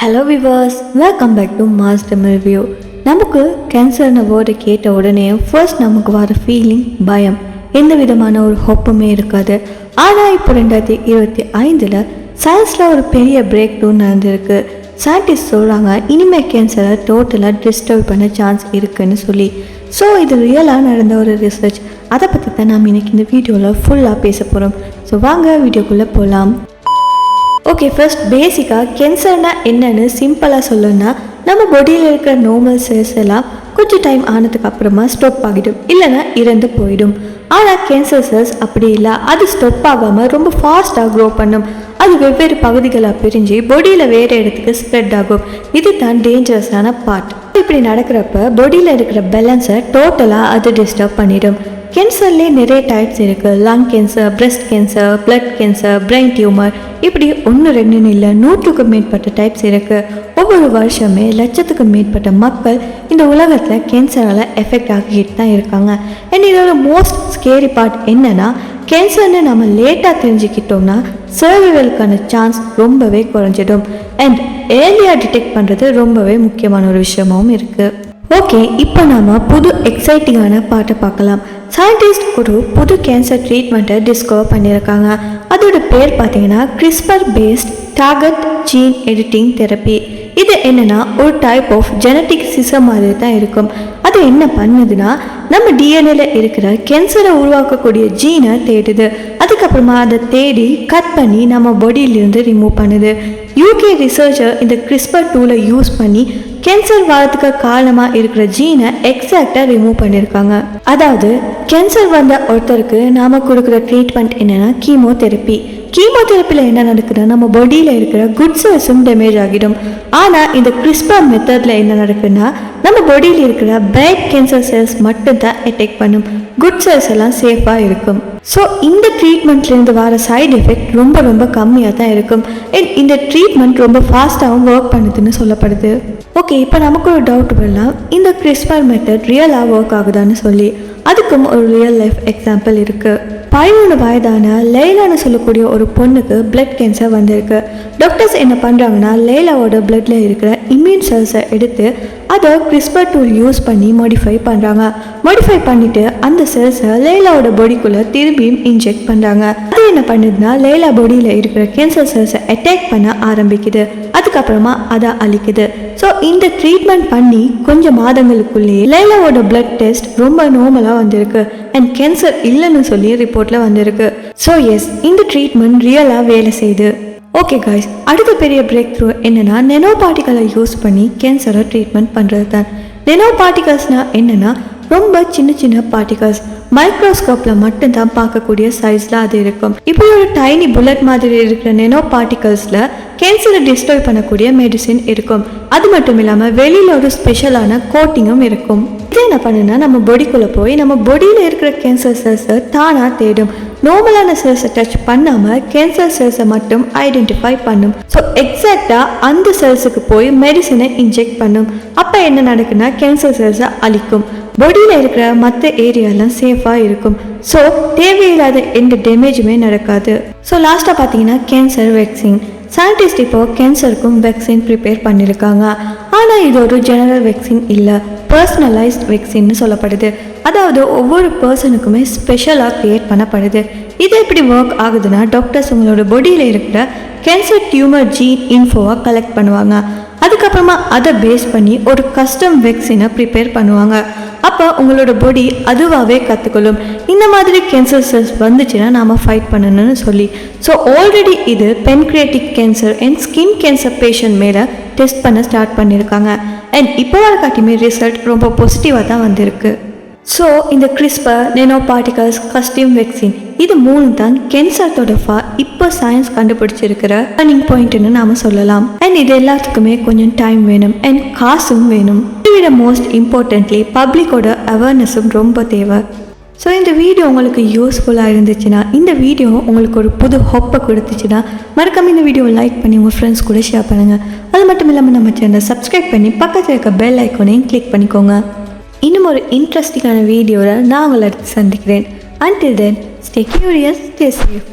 Hello viewers, welcome back to Master review. நமக்கு கேன்சர்னு word கேட்ட உடனே ஃபர்ஸ்ட் நமக்கு வர ஃபீலிங் பயம். எந்த விதமான ஒரு ஹோப்புமே இருக்காது. ஆனால் இப்போ 2025 சயின்ஸில் ஒரு பெரிய பிரேக் த்ரூ நடந்திருக்கு. சயின்டிஸ்ட் சொல்கிறாங்க இனிமேல் கேன்சரை டோட்டலாக டிஸ்டர்ப் பண்ண சான்ஸ் இருக்குன்னு சொல்லி. ஸோ இது ரியலாக நடந்த ஒரு ரிசர்ச். அதை பற்றி தான் நாம் இன்றைக்கி இந்த வீடியோவில் ஃபுல்லாக பேச போகிறோம். ஸோ வாங்க வீடியோக்குள்ளே போகலாம். ஓகே, ஃபர்ஸ்ட் பேசிக்காக கேன்சர்னா என்னன்னு சிம்பிளாக சொல்லணும்னா நம்ம பாடியில் இருக்கிற நார்மல் செல்ஸ் எல்லாம் கொஞ்சம் டைம் ஆனதுக்கு அப்புறமா ஸ்டாப் ஆகிடும், இல்லைன்னா இறந்து போயிடும். ஆனால் கேன்சர் செல்ஸ் அப்படி இல்லை, அது ஸ்டாப் ஆகாமல் ரொம்ப ஃபாஸ்ட்டாக க்ரோ பண்ணும். அது வெவ்வேறு பகுதிகளாக பிரிஞ்சு பாடியில் வேறு இடத்துக்கு ஸ்ப்ரெட் ஆகும். இது தான் டேஞ்சரஸான பார்ட். இப்படி நடக்கிறப்ப பாடியில் இருக்கிற பேலன்ஸை டோட்டலாக அது டிஸ்டர்ப் பண்ணிடும். கேன்சர்லேயே நிறைய டைப்ஸ் இருக்குது. Lung cancer, breast cancer, blood cancer, brain tumour, இப்படி 1-2 இல்லை 100க்கும் மேற்பட்ட டைப்ஸ் இருக்குது. ஒவ்வொரு வருஷமே லட்சத்துக்கும் மேற்பட்ட மக்கள் இந்த உலகத்தில் கேன்சரால் எஃபெக்ட் ஆகிட்டு தான் இருக்காங்க. அண்ட் இதோட மோஸ்ட் ஸ்கேரி பார்ட் என்னன்னா, கேன்சர்னு நம்ம லேட்டாக தெரிஞ்சுக்கிட்டோம்னா சர்வைவலுக்கான சான்ஸ் ரொம்பவே குறைஞ்சிடும். அண்ட் ஏர்லியாக டிடெக்ட் பண்ணுறது ரொம்பவே முக்கியமான ஒரு விஷயமாகவும் இருக்குது. ஓகே, இப்போ நாம் புது எக்ஸைட்டிங்கான பாட்டை பார்க்கலாம். சயின்டிஸ்ட் ஒரு புது கேன்சர் ட்ரீட்மெண்ட்டை டிஸ்கவர் பண்ணியிருக்காங்க. அதோட பேர் பார்த்தீங்கன்னா CRISPR based target gene editing therapy. இது என்னென்னா ஒரு டைப் ஆஃப் ஜெனட்டிக் சிஸ்டம் மாதிரி தான் இருக்கும். அது என்ன பண்ணுதுன்னா, நம்ம டிஎன்ஏல இருக்கிற கேன்சரை உருவாக்கக்கூடிய ஜீனை தேடுது. அதுக்கப்புறமா அதை தேடி கட் பண்ணி நம்ம பாடியிலிருந்து ரிமூவ் பண்ணுது. யூகே ரிசர்ச்சர் இந்த கிறிஸ்பர் டூலை யூஸ் பண்ணி கேன்சர் வரதுக்கு காரணமாக இருக்கிற ஜீனை எக்ஸாக்டாக ரிமூவ் பண்ணியிருக்காங்க. அதாவது கேன்சர் வந்த ஒருத்தருக்கு நாம் கொடுக்குற ட்ரீட்மெண்ட் என்னென்னா கீமோதெரப்பி. கீமோதெரப்பியில் என்ன நடக்குதுன்னா, நம்ம பாடியில் இருக்கிற குட் செல்ஸும் டேமேஜ் ஆகிடும். ஆனால் இந்த கிறிஸ்பர் மெத்தடில் என்ன நடக்குதுன்னா, நம்ம பாடியில் இருக்கிற பேட் கேன்சர் செல்ஸ் மட்டும்தான் அட்டாக் பண்ணும். குட் செல்ஸ் எல்லாம் சேஃபாக இருக்கும். ஸோ இந்த ட்ரீட்மெண்ட்லேருந்து வர சைடு எஃபெக்ட் ரொம்ப ரொம்ப கம்மியாக தான் இருக்கும். இந்த ட்ரீட்மெண்ட் ரொம்ப ஃபாஸ்ட்டாகவும் ஒர்க் பண்ணுதுன்னு சொல்லப்படுது. ஓகே, இப்போ நமக்கு ஒரு டவுட் வரலாம், இந்த கிறிஸ்பர் மெத்தட் ரியலாக ஒர்க் ஆகுதான்னு சொல்லி. அதுக்கும் ஒரு ரியல் லைஃப் எக்ஸாம்பிள் இருக்குது. 13 வயதான லைலான்னு சொல்லக்கூடிய ஒரு பொண்ணுக்கு பிளட் கேன்சர் வந்திருக்கு. டாக்டர்ஸ் என்ன பண்ணுறாங்கன்னா, லைலாவோட பிளட்ல இருக்கிற இம்யூன் செல்ஸை எடுத்து அதை கிறிஸ்பர் டூல் யூஸ் பண்ணி மாடிஃபை பண்ணுறாங்க. மாடிஃபை பண்ணிவிட்டு அந்த செல்ஸை லைலாவோட பாடிக்குள்ளே திரும்பியும் இன்ஜெக்ட் பண்ணுறாங்க. அது என்ன பண்ணுதுன்னா, லைலா பாடியில் இருக்கிற கேன்சர் செல்ஸை அட்டாக் பண்ண ஆரம்பிக்குது. அதுக்கப்புறமா அதை அழிக்குது. ஸோ இந்த ட்ரீட்மெண்ட் பண்ணி கொஞ்சம் மாதங்களுக்குள்ளேயே லைலாவோட பிளட் டெஸ்ட் ரொம்ப நார்மலாக வந்திருக்கு. அண்ட் கேன்சர் இல்லைன்னு சொல்லி ரிப்போர்ட்டில் வந்திருக்கு. ஸோ எஸ், இந்த ட்ரீட்மெண்ட் ரியலாக வேலை செய்யுது. ஓகே காய்ஸ், அடுத்த பெரிய பிரேக் த்ரூ என்னென்னா, நெனோ பார்ட்டிகளை யூஸ் பண்ணி கேன்சரை ட்ரீட்மெண்ட் பண்ணுறது தான். நெனோ பார்ட்டிகல்ஸ்னால் என்னென்னா, ரொம்ப சின்ன சின்ன பார்ட்டிகல்ஸ் மைக்ரோஸ்கோப்பில் மட்டும்தான் பார்க்கக்கூடிய சைஸில் அது இருக்கும். இப்படி ஒரு டைனி புல்லட் மாதிரி இருக்கிற நெனோ பார்ட்டிகல்ஸில் கேன்சரை டிஸ்ட்ராய் பண்ணக்கூடிய மெடிசின் இருக்கும். அது மட்டும் இல்லாமல் வெளியில் ஒரு ஸ்பெஷலான கோட்டிங்கும் இருக்கும். இது என்ன பண்ணுன்னா, நம்ம பாடிக்குள்ளே போய் நம்ம பாடியில் இருக்கிற கேன்சர் செல்ஸை தானாக தேடும். நார்மலான செல்ஸை டச் பண்ணாமல் கேன்சர் செல்ஸை மட்டும் ஐடென்டிஃபை பண்ணும். ஸோ எக்ஸாக்டாக அந்த செல்ஸுக்கு போய் மெடிசினை இன்ஜெக்ட் பண்ணும். அப்போ என்ன நடக்குன்னா, கேன்சர் செல்ஸை அழிக்கும். பாடியில் இருக்கிற மற்ற ஏரியாலாம் சேஃபாக இருக்கும். ஸோ தேவையில்லாத எந்த டேமேஜுமே நடக்காது. ஸோ லாஸ்ட்டாக பார்த்தீங்கன்னா கேன்சர் வேக்சின். சயின்டிஸ்ட் இப்போ கேன்சருக்கும் வேக்சின் ப்ரிப்பேர் பண்ணியிருக்காங்க. ஆனால் இது ஒரு ஜெனரல் வேக்சின் இல்லை, பர்சனலைஸ்ட் வேக்சின்னு சொல்லப்படுது. அதாவது ஒவ்வொரு பர்சனுக்குமே ஸ்பெஷலாக க்ரியேட் பண்ணப்படுது. இது எப்படி ஒர்க் ஆகுதுன்னா, டாக்டர்ஸ் உங்களோட பாடியில் இருக்கிற கேன்சர் டியூமர் ஜீன் இன்ஃபோவை கலெக்ட் பண்ணுவாங்க. அதுக்கப்புறமா அதை பேஸ் பண்ணி ஒரு கஸ்டம் வேக்சினை ப்ரிப்பேர் பண்ணுவாங்க. அப்போ உங்களோட பாடி அதுவாகவே கற்றுக்கொள்ளும், இந்த மாதிரி கேன்சர் செல்ஸ் வந்துச்சுன்னா நாம் ஃபைட் பண்ணணும்னு சொல்லி. ஸோ ஆல்ரெடி இது pancreatic cancer and skin cancer patient மேலே டெஸ்ட் பண்ண ஸ்டார்ட் பண்ணியிருக்காங்க. அண்ட் இப்போ வர காட்டியுமே ரிசல்ட் ரொம்ப பாசிட்டிவாக தான் வந்திருக்கு. ஸோ இந்த கிறிஸ்பர், நெனோ பார்ட்டிகல்ஸ், கஸ்டம் வேக்சின், இது 3 தான் கேன்சர் தொடர்பாக இப்போ சயின்ஸ் கண்டுபிடிச்சிருக்கிற டர்னிங் பாயிண்ட்னு நாம் சொல்லலாம். அண்ட் இது எல்லாத்துக்குமே கொஞ்சம் டைம் வேணும் அண்ட் காசும் வேணும். இதை மோஸ்ட் இம்பார்ட்டன்ட்லி பப்ளிக்கோட அவேர்னஸும் ரொம்ப தேவை. ஸோ இந்த வீடியோ உங்களுக்கு யூஸ்ஃபுல்லாக இருந்துச்சுன்னா, இந்த வீடியோ உங்களுக்கு ஒரு புது ஹோப்பை கொடுத்துச்சுன்னா, மறக்காம இந்த வீடியோவை லைக் பண்ணி உங்கள் ஃப்ரெண்ட்ஸ் கூட ஷேர் பண்ணுங்கள். அது மட்டும் இல்லாமல் நம்ம சேனலை சப்ஸ்கிரைப் பண்ணி பக்கத்தில் இருக்க பெல் ஐக்கோனையும் கிளிக் பண்ணிக்கோங்க. இன்னும் ஒரு இன்ட்ரெஸ்டிங்கான வீடியோவில் நான் உங்களை அடுத்து சந்திக்கிறேன். Until then, stay curious, stay safe.